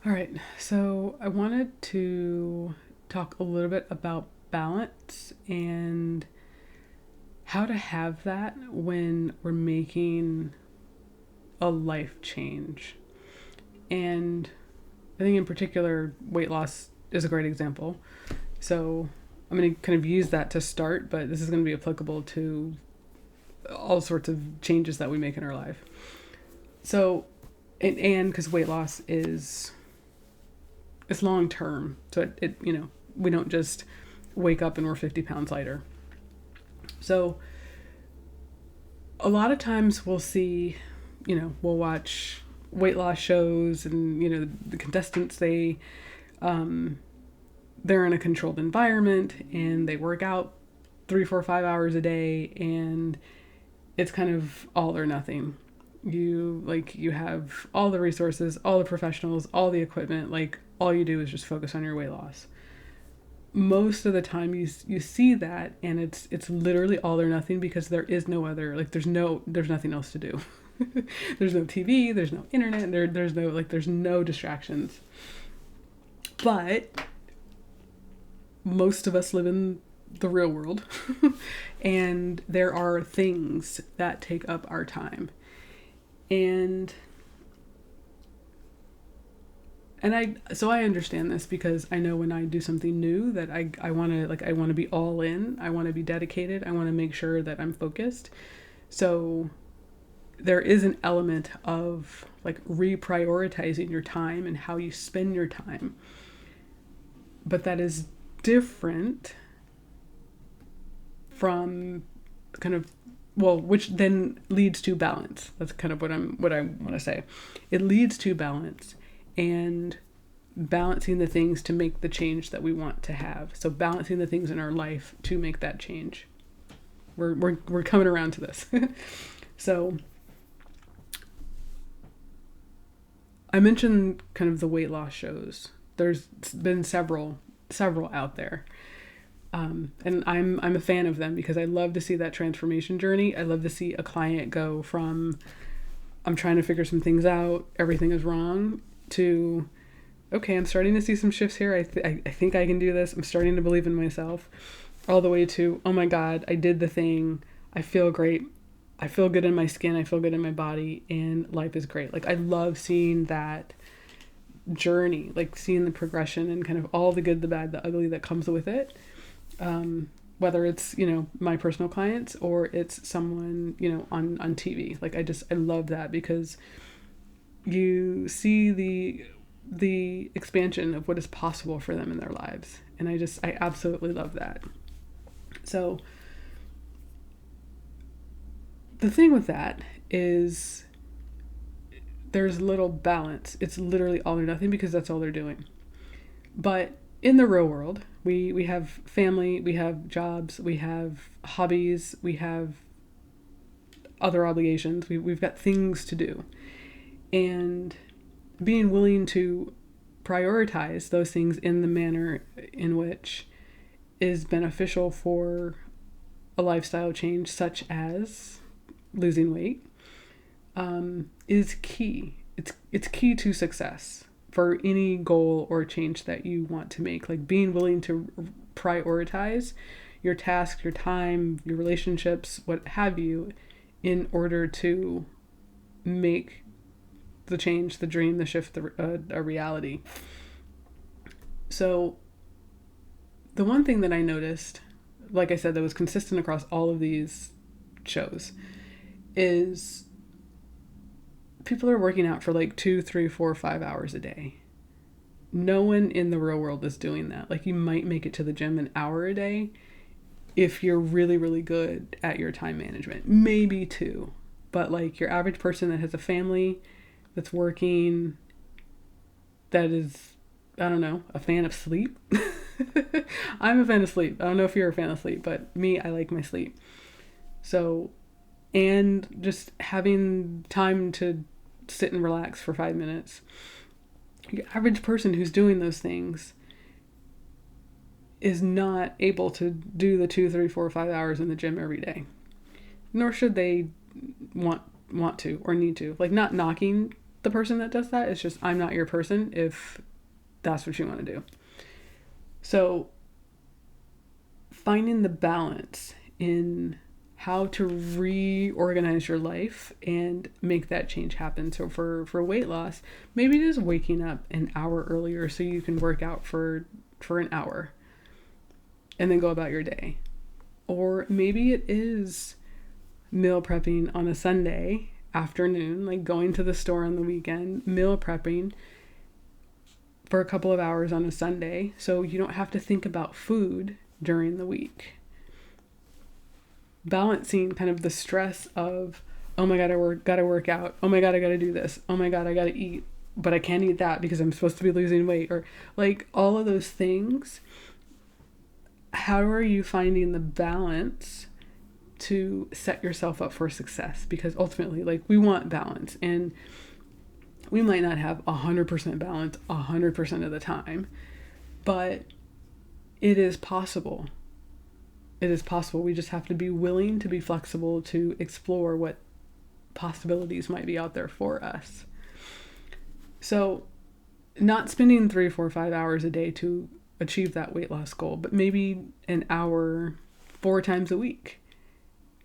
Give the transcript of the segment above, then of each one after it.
All right, so I wanted to talk a little bit about balance and how to have that when we're making a life change. And I think in particular, weight loss is a great example. So I'm going to kind of use that to start, but this is going to be applicable to all sorts of changes that we make in our life. So, and because weight loss is it's long term, so we don't just wake up and we're 50 pounds lighter. So a lot of times we'll see, we'll watch weight loss shows, and the contestants, they're in a controlled environment and they work out 3, 4, 5 hours a day, and it's kind of all or nothing. You have all the resources, all the professionals, all the equipment. Like, all you do is just focus on your weight loss. Most of the time you see that, and it's literally all or nothing, because there is no other, like, there's nothing else to do. There's no TV, there's no internet, there's no distractions. But most of us live in the real world, and there are things that take up our time. And I understand this, because I know when I do something new that I want to be all in. I want to be dedicated. I want to make sure that I'm focused. So there is an element of like reprioritizing your time and how you spend your time. But that is different from kind of, well, which then leads to balance. That's kind of what I want to say. It leads to balance, and balancing the things to make the change that we want to have. So balancing the things in our life to make that change. We're coming around to this. So I mentioned kind of the weight loss shows. There's been several out there. And I'm a fan of them, because I love to see that transformation journey. I love to see a client go from, I'm trying to figure some things out, everything is wrong, to, okay, I'm starting to see some shifts here. I think I can do this. I'm starting to believe in myself. All the way to, oh my God, I did the thing. I feel great. I feel good in my skin. I feel good in my body, and life is great. Like, I love seeing that journey, like seeing the progression and kind of all the good, the bad, the ugly that comes with it. Whether it's, my personal clients, or it's someone, on TV. Like, I love that, because you see the expansion of what is possible for them in their lives. And I absolutely love that. So the thing with that is there's little balance. It's literally all or nothing, because that's all they're doing. But in the real world, we have family, we have jobs, we have hobbies, we have other obligations. We've got things to do. And being willing to prioritize those things in the manner in which is beneficial for a lifestyle change, such as losing weight, is key. It's key to success for any goal or change that you want to make. Like, being willing to prioritize your task, your time, your relationships, what have you, in order to make the change, the dream, the shift, a reality. So the one thing that I noticed, like I said, that was consistent across all of these shows, is people are working out for like 2, 3, 4, 5 hours a day. No one in the real world is doing that. Like, you might make it to the gym an hour a day if you're really, really good at your time management. Maybe 2. But like, your average person that has a family, that's working, that is, I don't know, a fan of sleep. I'm a fan of sleep. I don't know if you're a fan of sleep, but me, I like my sleep. So, and just having time to sit and relax for 5 minutes. Your average person who's doing those things is not able to do the 2, 3, 4, 5 hours in the gym every day. Nor should they want to or need to. Like, not knocking the person that does that. It's just, I'm not your person if that's what you want to do. So finding the balance in how to reorganize your life and make that change happen. So for weight loss, maybe it is waking up an hour earlier so you can work out for an hour and then go about your day. Or maybe it is meal prepping on a Sunday afternoon, like going to the store on the weekend, meal prepping for a couple of hours on a Sunday so you don't have to think about food during the week. Balancing kind of the stress of, oh my God, gotta work out. Oh my God, I gotta do this. Oh my God, I gotta eat, but I can't eat that because I'm supposed to be losing weight, or like all of those things. How are you finding the balance to set yourself up for success? Because ultimately, like, we want balance, and we might not have 100% balance 100% of the time, but it is possible. It is possible. We just have to be willing to be flexible to explore what possibilities might be out there for us. So not spending 3, 4, 5 hours a day to achieve that weight loss goal, but maybe an hour 4 times a week,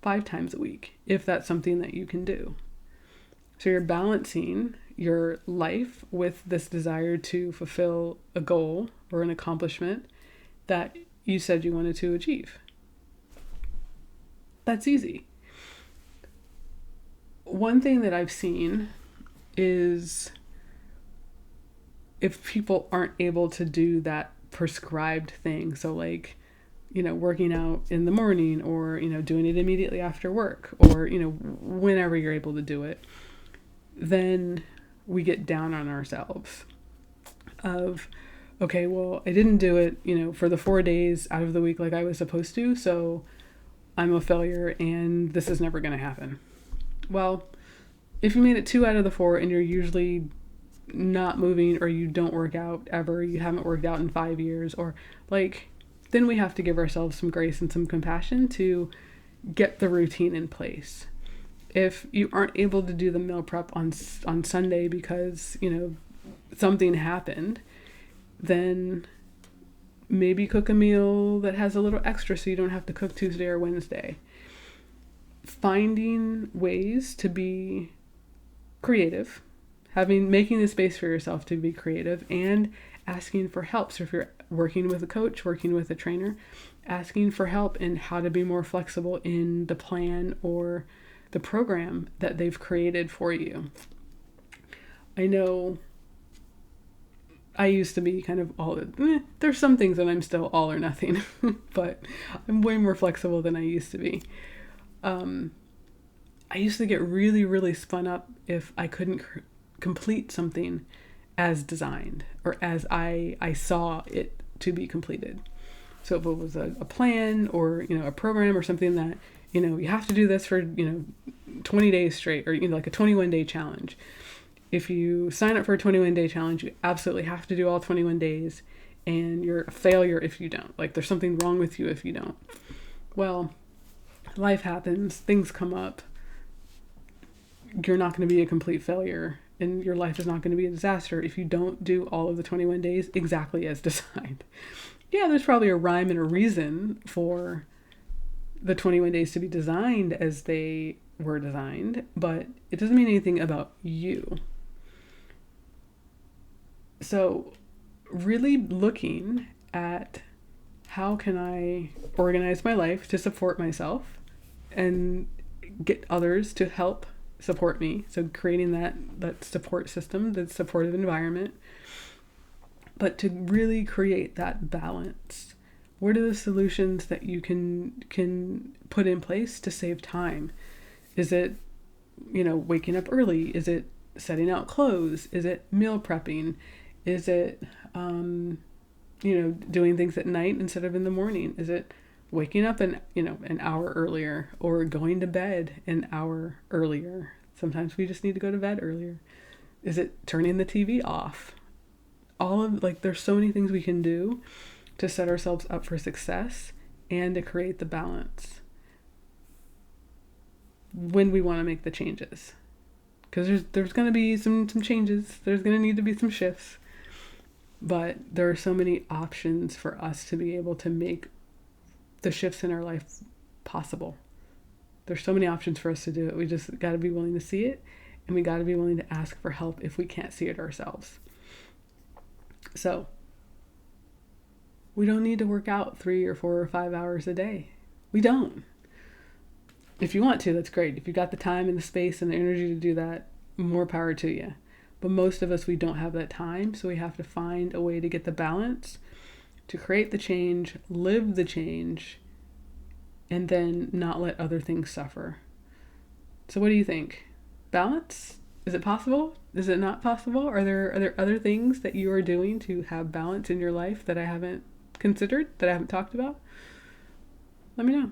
5 times a week, if that's something that you can do. So you're balancing your life with this desire to fulfill a goal or an accomplishment that you said you wanted to achieve. That's easy. One thing that I've seen is if people aren't able to do that prescribed thing, so like, working out in the morning, or, doing it immediately after work, or, whenever you're able to do it, then we get down on ourselves of, okay, well, I didn't do it, for the 4 days out of the week like I was supposed to, so I'm a failure and this is never going to happen. Well, if you made it 2 out of the 4 and you're usually not moving, or you don't work out ever, you haven't worked out in 5 years, or like, then we have to give ourselves some grace and some compassion to get the routine in place. If you aren't able to do the meal prep on Sunday because, something happened, then maybe cook a meal that has a little extra so you don't have to cook Tuesday or Wednesday. Finding ways to be creative, making the space for yourself to be creative, and asking for help. So if you're working with a coach, working with a trainer, asking for help in how to be more flexible in the plan or the program that they've created for you. I know I used to be kind of there's some things that I'm still all or nothing, but I'm way more flexible than I used to be. I used to get really, really spun up if I couldn't complete something as designed, or as I saw it to be completed. So if it was a plan, or, a program, or something that, you have to do this for, 20 days straight, or, like a 21-day challenge. If you sign up for a 21-day challenge, you absolutely have to do all 21 days, and you're a failure if you don't. Like, there's something wrong with you if you don't. Well, life happens, things come up. You're not going to be a complete failure, and your life is not going to be a disaster if you don't do all of the 21 days exactly as designed. Yeah, there's probably a rhyme and a reason for the 21 days to be designed as they were designed, but it doesn't mean anything about you. So really looking at, how can I organize my life to support myself and get others to help support me? So creating that support system, that supportive environment, but to really create that balance. What are the solutions that you can put in place to save time? Is it, waking up early? Is it setting out clothes? Is it meal prepping? Is it, doing things at night instead of in the morning? Is it waking up an hour earlier, or going to bed an hour earlier? Sometimes we just need to go to bed earlier. Is it turning the TV off? There's so many things we can do to set ourselves up for success and to create the balance when we want to make the changes. because there's going to be some changes. There's going to need to be some shifts. But there are so many options for us to be able to make the shifts in our life possible. There's so many options for us to do it. We just got to be willing to see it, and we got to be willing to ask for help if we can't see it ourselves. So we don't need to work out 3 or 4 or 5 hours a day. We don't. If you want to, that's great. If you got the time and the space and the energy to do that, more power to you. But most of us, we don't have that time, so we have to find a way to get the balance, to create the change, live the change, and then not let other things suffer. So what do you think? Balance? Is it possible? Is it not possible? Are there other things that you are doing to have balance in your life that I haven't considered, that I haven't talked about? Let me know.